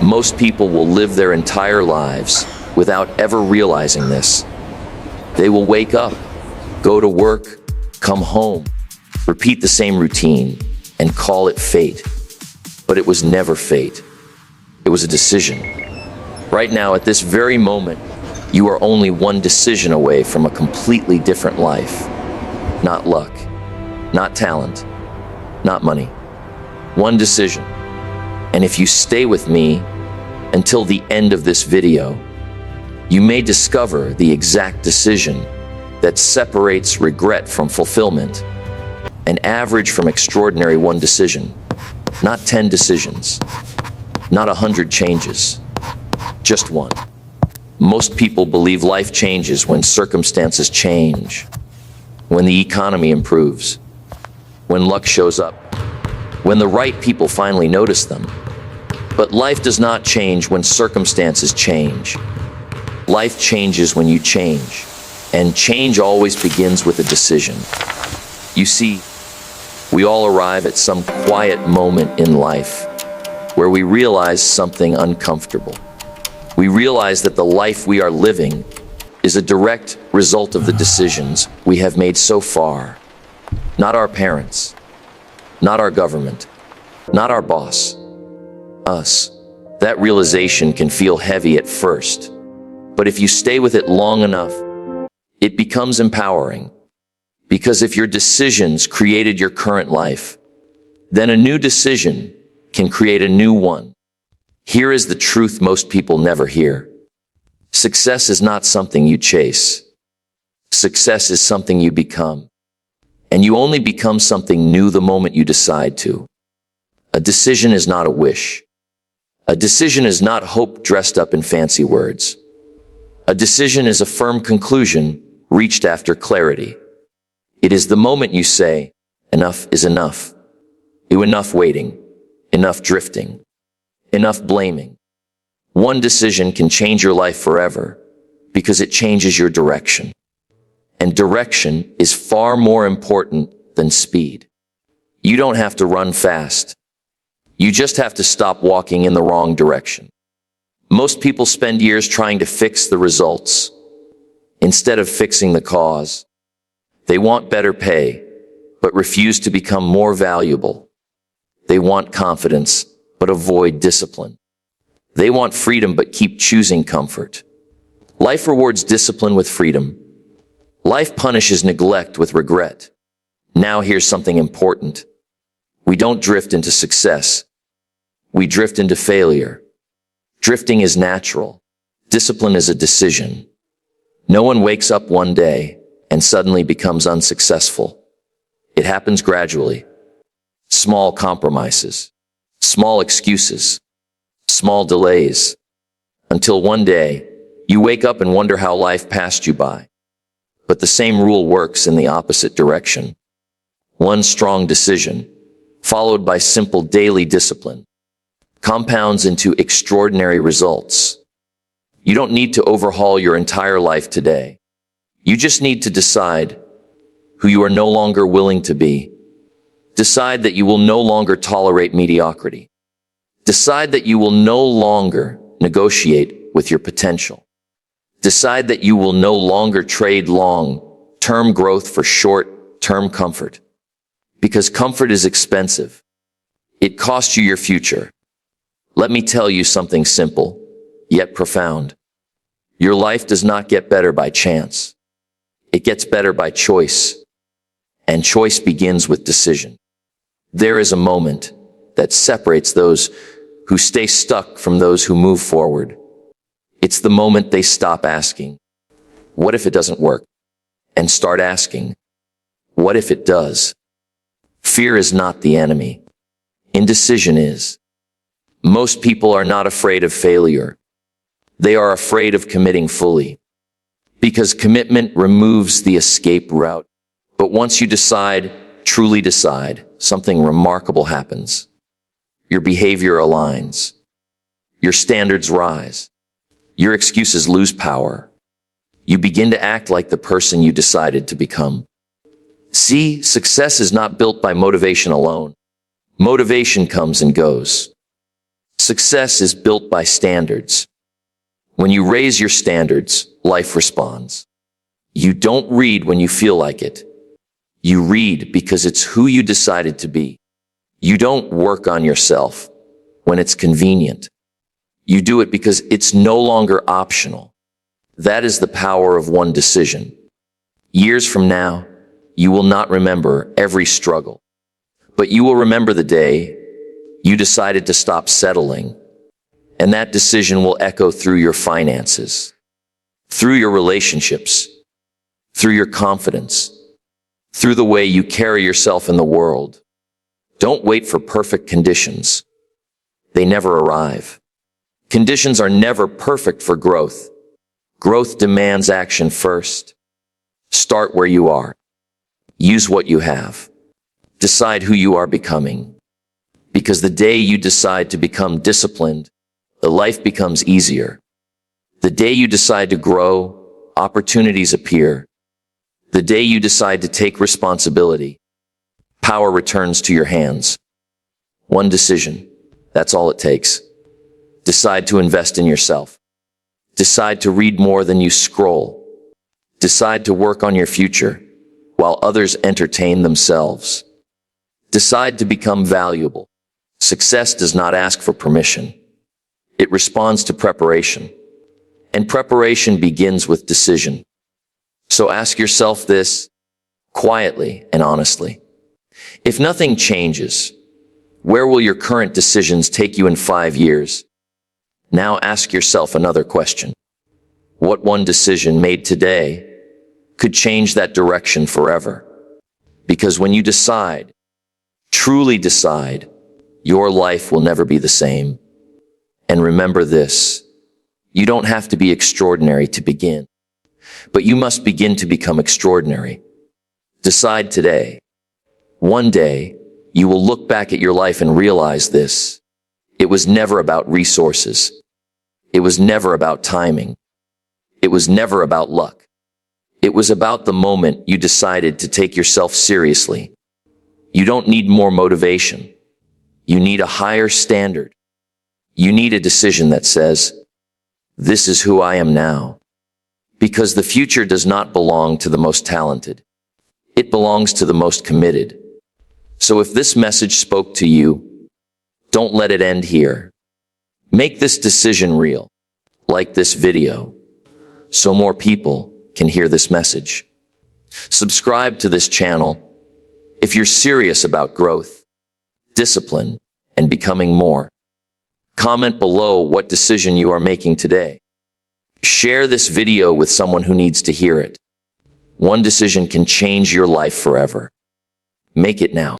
Most people will live their entire lives without ever realizing this. They will wake up, go to work, come home, repeat the same routine, and call it fate. But it was never fate. It was a decision. Right now, at this very moment, you are only one decision away from a completely different life. Not luck, not talent, not money. One decision. And if you stay with me until the end of this video, you may discover the exact decision that separates regret from fulfillment, an average from extraordinary one decision, not 10 decisions, not 100 changes, just one. Most people believe life changes when circumstances change, when the economy improves, when luck shows up, when the right people finally notice them. But life does not change when circumstances change. Life changes when you change, and change always begins with a decision. You see, we all arrive at some quiet moment in life where we realize something uncomfortable. We realize that the life we are living is a direct result of the decisions we have made so far. Not our parents, not our government, not our boss, us. That realization can feel heavy at first, but if you stay with it long enough, it becomes empowering. Because if your decisions created your current life, then a new decision can create a new one. Here is the truth most people never hear. Success is not something you chase. Success is something you become. And you only become something new the moment you decide to. A decision is not a wish. A decision is not hope dressed up in fancy words. A decision is a firm conclusion reached after clarity. It is the moment you say, enough is enough. Enough waiting, enough drifting, enough blaming. One decision can change your life forever because it changes your direction. And direction is far more important than speed. You don't have to run fast. You just have to stop walking in the wrong direction. Most people spend years trying to fix the results instead of fixing the cause. They want better pay, but refuse to become more valuable. They want confidence, but avoid discipline. They want freedom, but keep choosing comfort. Life rewards discipline with freedom. Life punishes neglect with regret. Now here's something important. We don't drift into success. We drift into failure. Drifting is natural. Discipline is a decision. No one wakes up one day and suddenly becomes unsuccessful. It happens gradually. Small compromises, small excuses, small delays, until one day you wake up and wonder how life passed you by. But the same rule works in the opposite direction. One strong decision, followed by simple daily discipline, compounds into extraordinary results. You don't need to overhaul your entire life today. You just need to decide who you are no longer willing to be. Decide that you will no longer tolerate mediocrity. Decide that you will no longer negotiate with your potential. Decide that you will no longer trade long-term growth for short-term comfort. Because comfort is expensive. It costs you your future. Let me tell you something simple, yet profound. Your life does not get better by chance. It gets better by choice. And choice begins with decision. There is a moment that separates those who stay stuck from those who move forward. It's the moment they stop asking, what if it doesn't work? And start asking, what if it does? Fear is not the enemy. Indecision is. Most people are not afraid of failure. They are afraid of committing fully. Because commitment removes the escape route. But once you decide, truly decide, something remarkable happens. Your behavior aligns. Your standards rise. Your excuses lose power. You begin to act like the person you decided to become. See, success is not built by motivation alone. Motivation comes and goes. Success is built by standards. When you raise your standards, life responds. You don't read when you feel like it. You read because it's who you decided to be. You don't work on yourself when it's convenient. You do it because it's no longer optional. That is the power of one decision. Years from now, you will not remember every struggle, but you will remember the day you decided to stop settling. And that decision will echo through your finances, through your relationships, through your confidence, through the way you carry yourself in the world. Don't wait for perfect conditions. They never arrive. Conditions are never perfect for growth. Growth demands action first. Start where you are. Use what you have. Decide who you are becoming. Because the day you decide to become disciplined, the life becomes easier. The day you decide to grow, opportunities appear. The day you decide to take responsibility, power returns to your hands. One decision, that's all it takes. Decide to invest in yourself. Decide to read more than you scroll. Decide to work on your future while others entertain themselves. Decide to become valuable. Success does not ask for permission. It responds to preparation. And preparation begins with decision. So ask yourself this quietly and honestly. If nothing changes, where will your current decisions take you in 5 years? Now ask yourself another question. What one decision made today could change that direction forever? Because when you decide, truly decide, your life will never be the same. And remember this, you don't have to be extraordinary to begin, but you must begin to become extraordinary. Decide today. One day, you will look back at your life and realize this. It was never about resources. It was never about timing. It was never about luck. It was about the moment you decided to take yourself seriously. You don't need more motivation. You need a higher standard. You need a decision that says, this is who I am now. Because the future does not belong to the most talented. It belongs to the most committed. So if this message spoke to you, don't let it end here. Make this decision real, like this video, so more people can hear this message. Subscribe to this channel if you're serious about growth, discipline, and becoming more. Comment below what decision you are making today. Share this video with someone who needs to hear it. One decision can change your life forever. Make it now.